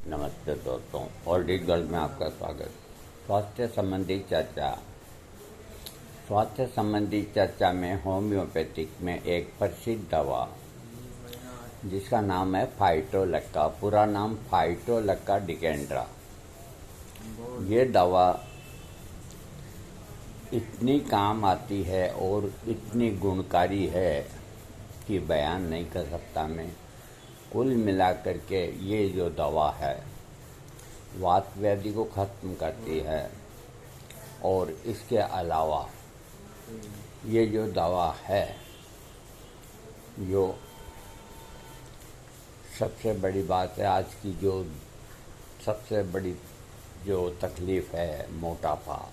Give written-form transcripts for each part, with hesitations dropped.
नमस्ते दोस्तों, audit girl में आपका स्वागत। स्वास्थ्य संबंधी चर्चा। स्वास्थ्य संबंधी चर्चा में होम्योपैथिक में एक प्रसिद्ध दवा जिसका नाम है फाइटोलक्का, पूरा नाम फाइटोलक्का डिकेंड्रा। ये दवा इतनी काम आती है और इतनी गुणकारी है कि बयान नहीं कर सकता मैं। कुल मिलाकर के ये जो दवा है वात व्याधि को ख़त्म करती है, और इसके अलावा ये जो दवा है, जो सबसे बड़ी बात है आज की, जो सबसे बड़ी जो तकलीफ़ है मोटापा,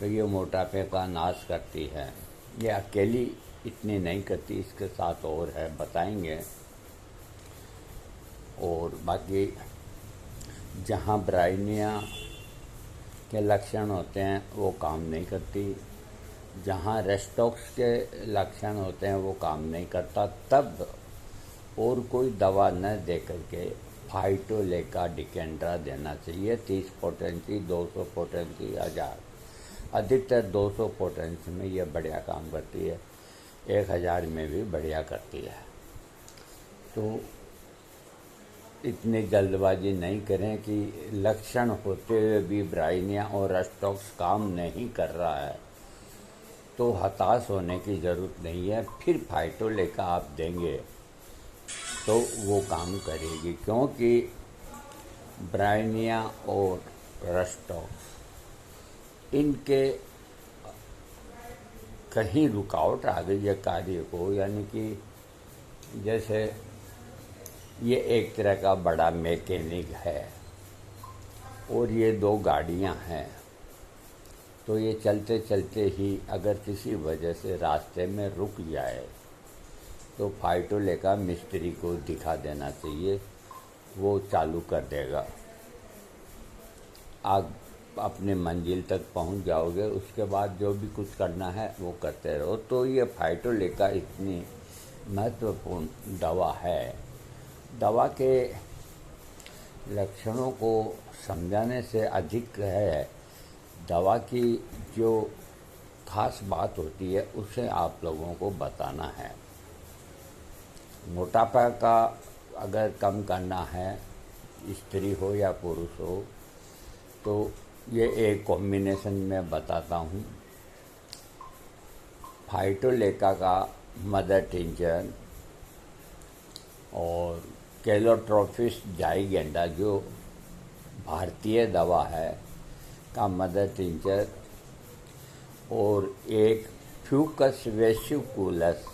तो ये मोटापे का नाश करती है। ये अकेली इतनी नहीं करती, इसके साथ और है, बताएंगे। और बाकी जहाँ ब्राइनिया के लक्षण होते हैं वो काम नहीं करती, जहाँ रेस्टॉक्स के लक्षण होते हैं वो काम नहीं करता, तब और कोई दवा न दे करके फाइटोलक्का डिकेंड्रा देना चाहिए। 30 पोटेंसी, 200 पोटेंसी, 1000, अधिकतर 200 पोटेंसी में ये बढ़िया काम करती है, 1000 में भी बढ़िया करती है। तो इतनी जल्दबाजी नहीं करें कि लक्षण होते हुए भी ब्राइनिया और रेस्टॉक्स काम नहीं कर रहा है, तो हताश होने की ज़रूरत नहीं है। फिर फाइटोलक्का आप देंगे तो वो काम करेगी, क्योंकि ब्राइनिया और रेस्टॉक्स इनके कहीं रुकावट आ गई है कार्य को, यानी कि जैसे ये एक तरह का बड़ा मैकेनिक है और ये 2 गाड़ियां हैं, तो ये चलते चलते ही अगर किसी वजह से रास्ते में रुक जाए तो फाइटोलक्का मिस्त्री को दिखा देना चाहिए, वो चालू कर देगा। आप अपने मंजिल तक पहुंच जाओगे, उसके बाद जो भी कुछ करना है वो करते रहो। तो ये फाइटोलक्का इतनी महत्वपूर्ण दवा है। दवा के लक्षणों को समझाने से अधिक है दवा की जो खास बात होती है उसे आप लोगों को बताना है। मोटापा का अगर कम करना है, स्त्री हो या पुरुष हो, तो ये एक कॉम्बिनेशन में बताता हूँ। फाइटोलक्का का मदर टिंचर और कैलोट्रोपिस जाइगेंडा जो भारतीय दवा है का मदर टिंचर, और एक फ्यूकस वेसिकुलस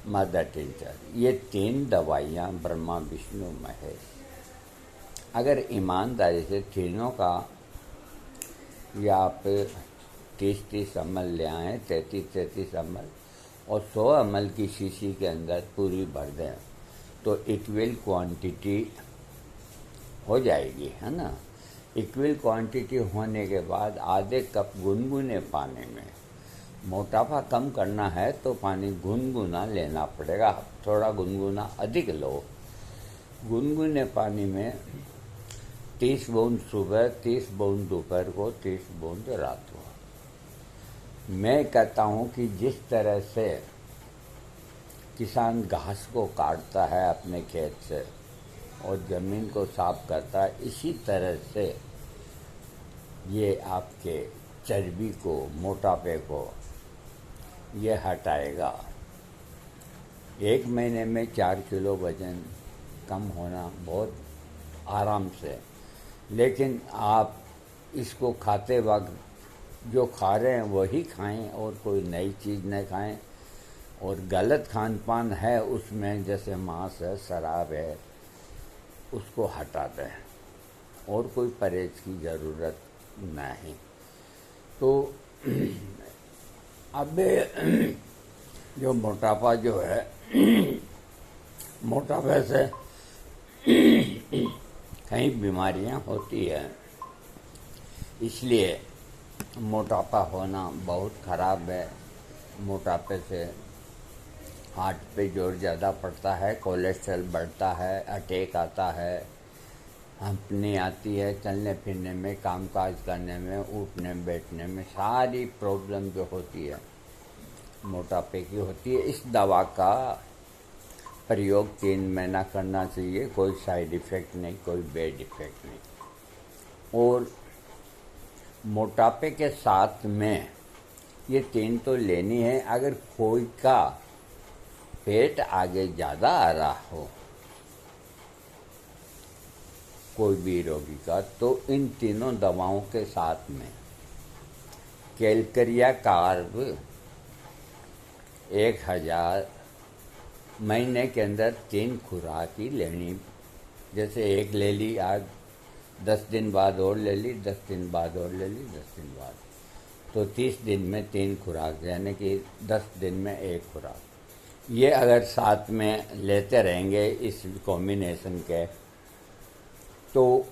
मदर टिंचर, ये 3 दवाइयाँ ब्रह्मा विष्णु महेश। अगर ईमानदारी से तीनों का या आप 30-30 ml ले आएँ, 33-33 ml, और 100 ml की शीशी के अंदर पूरी भर दें तो इक्वल क्वांटिटी हो जाएगी, है ना। इक्वल क्वांटिटी होने के बाद आधे कप गुनगुने पानी में, मोटापा कम करना है तो पानी गुनगुना लेना पड़ेगा, थोड़ा गुनगुना अधिक लो। गुनगुने पानी में 30 बूंद सुबह, 30 बूंद दोपहर को, 30 बूंद रात को। मैं कहता हूँ कि जिस तरह से किसान घास को काटता है अपने खेत से और ज़मीन को साफ करता है, इसी तरह से ये आपके चर्बी को, मोटापे को ये हटाएगा। 1 महीने में 4 किलो वज़न कम होना बहुत आराम से। लेकिन आप इसको खाते वक्त जो खा रहे हैं वही खाएं और कोई नई चीज़ न खाएं, और गलत खान पान है उसमें, जैसे मांस है, शराब है, उसको हटा दें, और कोई परहेज की ज़रूरत नहीं। तो अब जो मोटापा जो है, मोटापे से कई बीमारियां होती हैं, इसलिए मोटापा होना बहुत ख़राब है। मोटापे से हार्ट पे जोर ज़्यादा पड़ता है, कोलेस्ट्रॉल बढ़ता है, अटैक आता है, हाँफनी आती है, चलने फिरने में, कामकाज करने में, उठने बैठने में, सारी प्रॉब्लम जो होती है मोटापे की होती है। इस दवा का प्रयोग 3 महीना करना चाहिए, कोई साइड इफ़ेक्ट नहीं, कोई बैड इफ़ेक्ट नहीं। और मोटापे के साथ में ये 3 तो लेनी है। अगर कोई का पेट आगे ज़्यादा आ रहा हो, कोई भी रोगी का, तो इन तीनों दवाओं के साथ में कैलकरिया कार्ब 1000 महीने के अंदर 3 खुराक ही लेनी। जैसे एक ले ली आज, 10 दिन बाद और ले ली, 10 दिन बाद और ले ली, 10 दिन बाद, तो 30 दिन में 3 खुराक, यानी कि 10 दिन में 1 खुराक। ये अगर साथ में लेते रहेंगे इस कॉम्बिनेशन के, तो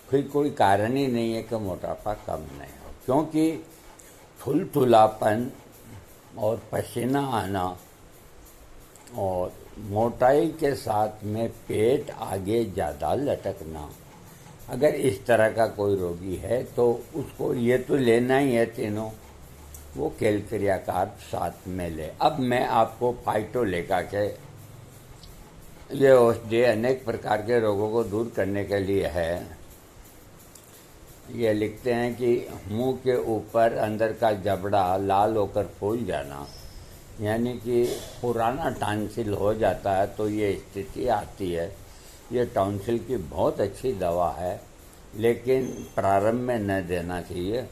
फिर कोई कारण ही नहीं है कि मोटापा कम नहीं हो। क्योंकि थुलथुलापन और पसीना आना और मोटाई के साथ में पेट आगे ज़्यादा लटकना, अगर इस तरह का कोई रोगी है तो उसको ये तो लेना ही है तीनों, वो कैलकरिया कार्ब साथ में ले। अब मैं आपको फाइटोलेका के ये औषधि अनेक प्रकार के रोगों को दूर करने के लिए है। ये लिखते हैं कि मुंह के ऊपर अंदर का जबड़ा लाल होकर फूल जाना, यानी कि पुराना टॉन्सिल हो जाता है, तो ये स्थिति आती है। ये टॉन्सिल की बहुत अच्छी दवा है, लेकिन प्रारंभ में न देना चाहिए।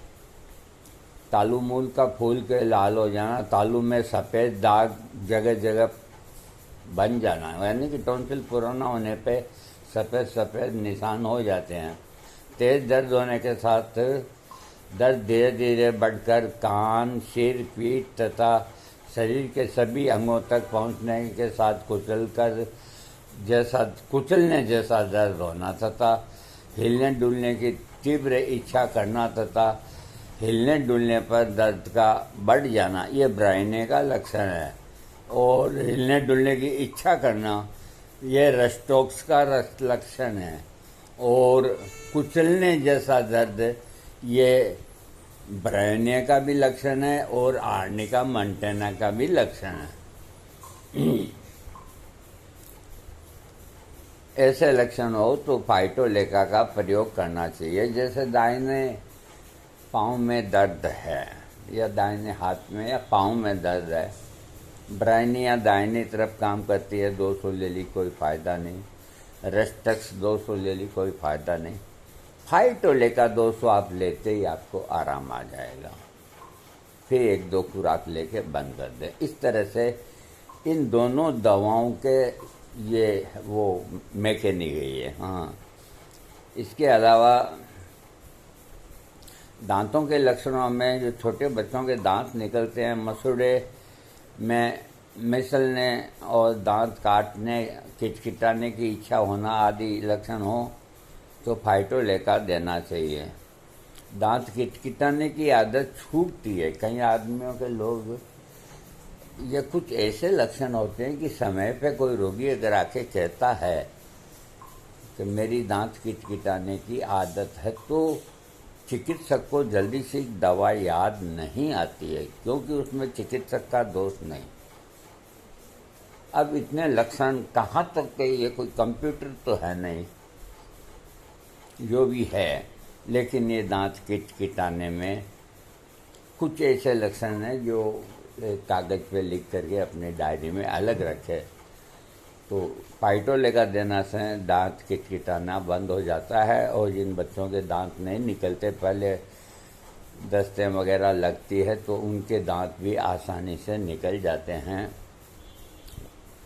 तालू मूल का फूल के लाल हो जाना, तालू में सफ़ेद दाग जगह जगह बन जाना, यानी कि टॉन्सिल पुराना होने पे सफ़ेद सफ़ेद निशान हो जाते हैं। तेज़ दर्द होने के साथ दर्द धीरे धीरे बढ़कर कान, सिर, पीठ तथा शरीर के सभी अंगों तक पहुंचने के साथ कुचलने जैसा दर्द होना तथा हिलने डुलने की तीव्र इच्छा करना तथा हिलने डुलने पर दर्द का बढ़ जाना, ये ब्राइने का लक्षण है। और हिलने डुलने की इच्छा करना, ये रस्टोक्स का लक्षण है। और कुचलने जैसा दर्द, ये ब्राइने का भी लक्षण है और आर्निका मंटेना का भी लक्षण है। ऐसे लक्षण हो तो फाइटोलेका का प्रयोग करना चाहिए। जैसे दाहिने पाँव में दर्द है या दाहिने हाथ में या पाँव में दर्द है, ब्राइनिया दाहिनी तरफ काम करती है, 200 ले ली, कोई फ़ायदा नहीं। रेस्टक्स 200 ले ली, कोई फ़ायदा नहीं। फाइटोलेका 200 आप लेते ही आपको आराम आ जाएगा, फिर 1-2 खुराक लेके बंद कर दें। इस तरह से इन दोनों दवाओं के ये वो मैकेनिक है ये। हाँ, इसके अलावा दांतों के लक्षणों में जो छोटे बच्चों के दांत निकलते हैं, मसूड़े में मिसलने और दांत काटने, किटकिटाने की इच्छा होना आदि लक्षण हो तो फाइटोलेका देना चाहिए। दांत किटकिटाने की आदत छूटती है कई आदमियों के लोग। ये कुछ ऐसे लक्षण होते हैं कि समय पे कोई रोगी अगर आके कहता है कि मेरी दांत किटकिटाने की आदत है, तो चिकित्सक को जल्दी से दवा याद नहीं आती है, क्योंकि उसमें चिकित्सक का दोष नहीं। अब इतने लक्षण कहाँ तक के, ये कोई कंप्यूटर तो है नहीं, जो भी है, लेकिन ये दांत किटकिटाने में कुछ ऐसे लक्षण हैं जो कागज़ पे लिख करके अपने डायरी में अलग रखे, तो फाइटोलेका देना से दांत किटकिटाना बंद हो जाता है। और जिन बच्चों के दांत नहीं निकलते, पहले दस्तें वगैरह लगती है, तो उनके दांत भी आसानी से निकल जाते हैं।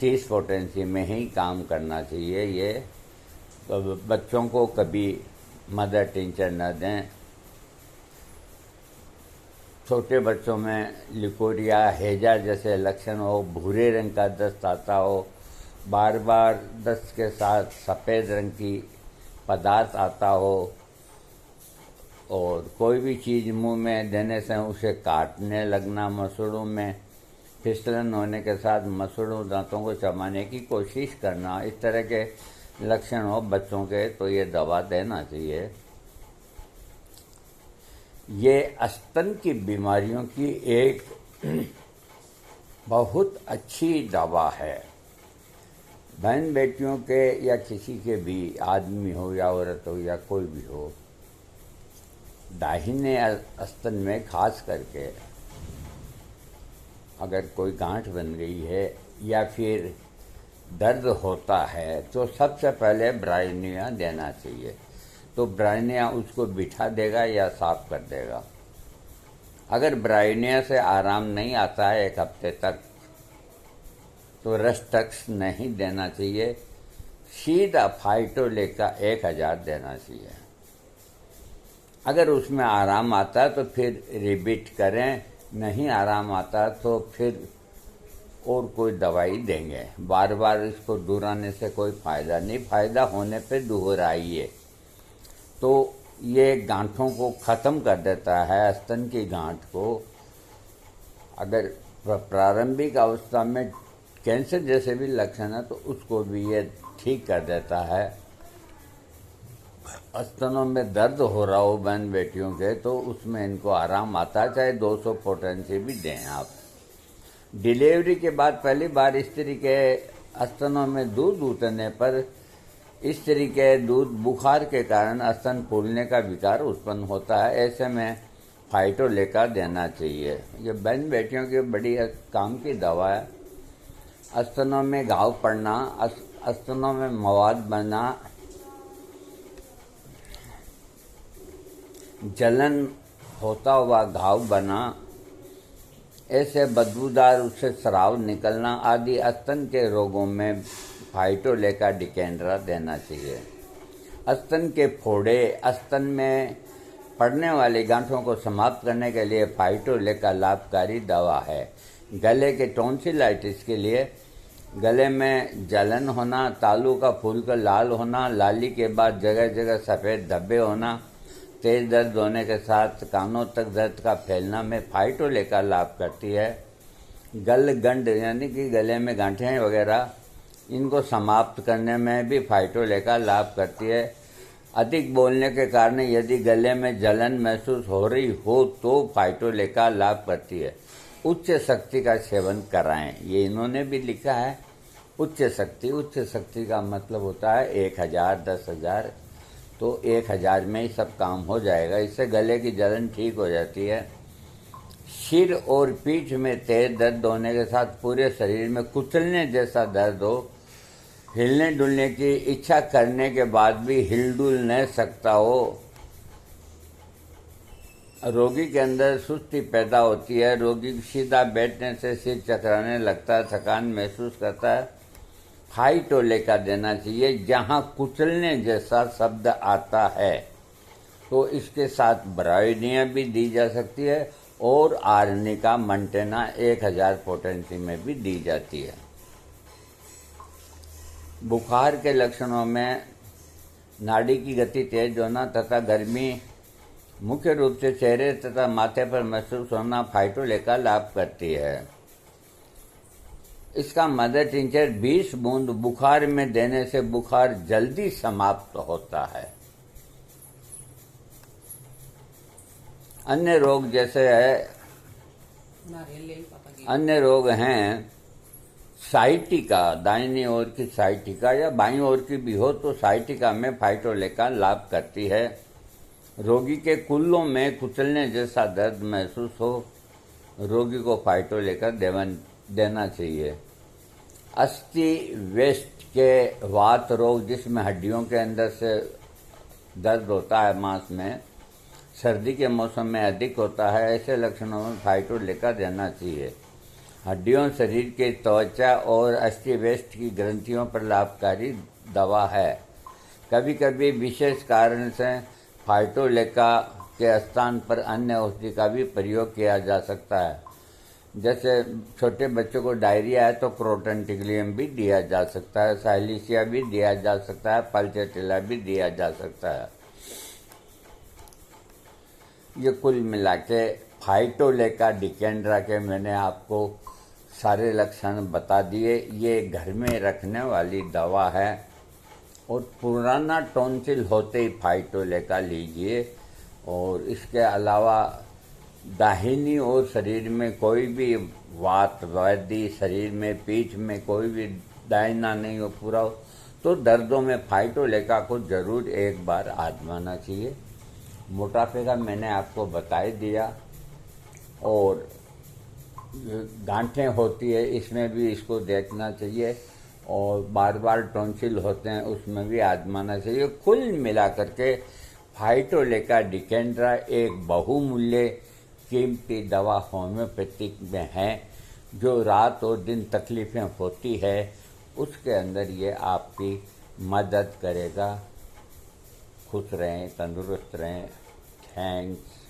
30 पोटेंसी में ही काम करना चाहिए। ये तो बच्चों को कभी मदर टिंचर न दें। छोटे बच्चों में लिकोरिया, हैजा जैसे लक्षण हो, भूरे रंग का दस्त आता हो, बार बार दस्त के साथ सफ़ेद रंग की पदार्थ आता हो, और कोई भी चीज़ मुंह में देने से उसे काटने लगना, मसूड़ों में फिसलन होने के साथ मसूड़ों दांतों को चबाने की कोशिश करना, इस तरह के लक्षण हो बच्चों के तो ये दवा देना चाहिए। ये स्तन की बीमारियों की एक बहुत अच्छी दवा है। बहन बेटियों के या किसी के भी, आदमी हो या औरत हो या कोई भी हो, दाहिने स्तन में खास करके अगर कोई गांठ बन गई है या फिर दर्द होता है तो सबसे पहले ब्राइनिया देना चाहिए। तो ब्राइनिया उसको बिठा देगा या साफ कर देगा। अगर ब्राइनिया से आराम नहीं आता है 1 हफ्ते तक तो रस्टक्स नहीं देना चाहिए, सीधा फाइटोलेका 1000 देना चाहिए। अगर उसमें आराम आता है तो फिर रिपीट करें, नहीं आराम आता तो फिर और कोई दवाई देंगे। बार बार इसको दोहराने से कोई फ़ायदा नहीं, फ़ायदा होने पे दोहराइए। तो ये गांठों को ख़त्म कर देता है, स्तन की गांठ को। अगर प्रारंभिक अवस्था में कैंसर जैसे भी लक्षण है तो उसको भी ये ठीक कर देता है। स्तनों में दर्द हो रहा हो बहन बेटियों के तो उसमें इनको आराम आता है, चाहे 200 पोटेंसी भी दें आप। डिलीवरी के बाद पहली बार स्त्री के स्तनों में दूध उतरने पर स्त्री के दूध बुखार के कारण स्तन फूलने का विकार उत्पन्न होता है। ऐसे में फाइटोलेका देना चाहिए। ये बहन बेटियों की बड़ी काम की दवा है। स्तनों में घाव पड़ना, स्तनों में मवाद बनना, जलन होता हुआ घाव बना, ऐसे बदबूदार उससे स्राव निकलना आदि स्तन के रोगों में फाइटोलेका डिकेंड्रा देना चाहिए। स्तन के फोड़े, स्तन में पड़ने वाली गांठों को समाप्त करने के लिए फाइटोलेका लाभकारी दवा है। गले के टॉन्सिलाइटिस के लिए गले में जलन होना, तालू का फूलकर लाल होना, लाली के बाद जगह जगह सफ़ेद धब्बे होना, तेज दर्द होने के साथ कानों तक दर्द का फैलना में फाइटोलेका लाभ करती है। गलगंड यानी कि गले में गांठें वगैरह, इनको समाप्त करने में भी फाइटोलेका लाभ करती है। अधिक बोलने के कारण यदि गले में जलन महसूस हो रही हो तो फाइटोलेका लाभ करती है। उच्च शक्ति का सेवन कराएं, ये इन्होंने भी लिखा है। उच्च शक्ति का मतलब होता है 1000, 10,000। तो 1000 में ही सब काम हो जाएगा। इससे गले की जलन ठीक हो जाती है। सिर और पीठ में तेज दर्द होने के साथ पूरे शरीर में कुचलने जैसा दर्द हो, हिलने डुलने की इच्छा करने के बाद भी हिलडुल नहीं सकता हो, रोगी के अंदर सुस्ती पैदा होती है, रोगी सीधा बैठने से सिर चकराने लगता है, थकान महसूस करता है, फाइटोलेका देना चाहिए। जहाँ कुचलने जैसा शब्द आता है तो इसके साथ ब्राइनिया भी दी जा सकती है और आर्निका मंटेना 1000 पोटेंसी में भी दी जाती है। बुखार के लक्षणों में नाड़ी की गति तेज होना तथा गर्मी मुख्य रूप से चेहरे तथा माथे पर महसूस होना फाइटोलेका लाभ करती है। इसका मदर टिंचर 20 बूंद बुखार में देने से बुखार जल्दी समाप्त होता है। अन्य रोग जैसे अन्य रोग हैं साइटिका, दाहिनी ओर की साइटिका या बाईं ओर की भी हो तो साइटिका में फाइटोलेका लाभ करती है। रोगी के कुल्लों में कुचलने जैसा दर्द महसूस हो, रोगी को फाइटोलेका देना चाहिए। अस्थि वेस्ट के वात रोग, जिसमें हड्डियों के अंदर से दर्द होता है मांस में, सर्दी के मौसम में अधिक होता है, ऐसे लक्षणों में फाइटोलेका देना चाहिए। हड्डियों, शरीर के त्वचा और अस्थि वेस्ट की ग्रंथियों पर लाभकारी दवा है। कभी कभी विशेष कारण से फाइटोलेका के स्थान पर अन्य औषधि का भी प्रयोग किया जा सकता है। जैसे छोटे बच्चों को डायरिया है तो क्रोटनटिग्लियम भी दिया जा सकता है, साइलिसिया भी दिया जा सकता है, पल्चेटिला भी दिया जा सकता है। ये कुल मिला के फाइटोलेका डिकेंड्रा के मैंने आपको सारे लक्षण बता दिए। ये घर में रखने वाली दवा है। और पुराना टॉन्सिल होते ही फाइटोलेका लीजिए। और इसके अलावा दाहिनी ओर शरीर में कोई भी वात व्याधि, शरीर में पीठ में कोई भी दाहिना नहीं हो पूरा हो, तो दर्दों में फाइटोलेका को जरूर एक बार आजमाना चाहिए। मोटापे का मैंने आपको बता ही दिया। और गांठें होती है, इसमें भी इसको देखना चाहिए। और बार बार टॉन्सिल होते हैं, उसमें भी आजमाना चाहिए। कुल मिला करके फाइटोलेका डिकेंड्रा एक बहुमूल्य कीमती दवा होम्योपैथिक में है, जो रात और दिन तकलीफ़ें होती है उसके अंदर ये आपकी मदद करेगा। खुश रहें, तंदुरुस्त रहें। थैंक्स।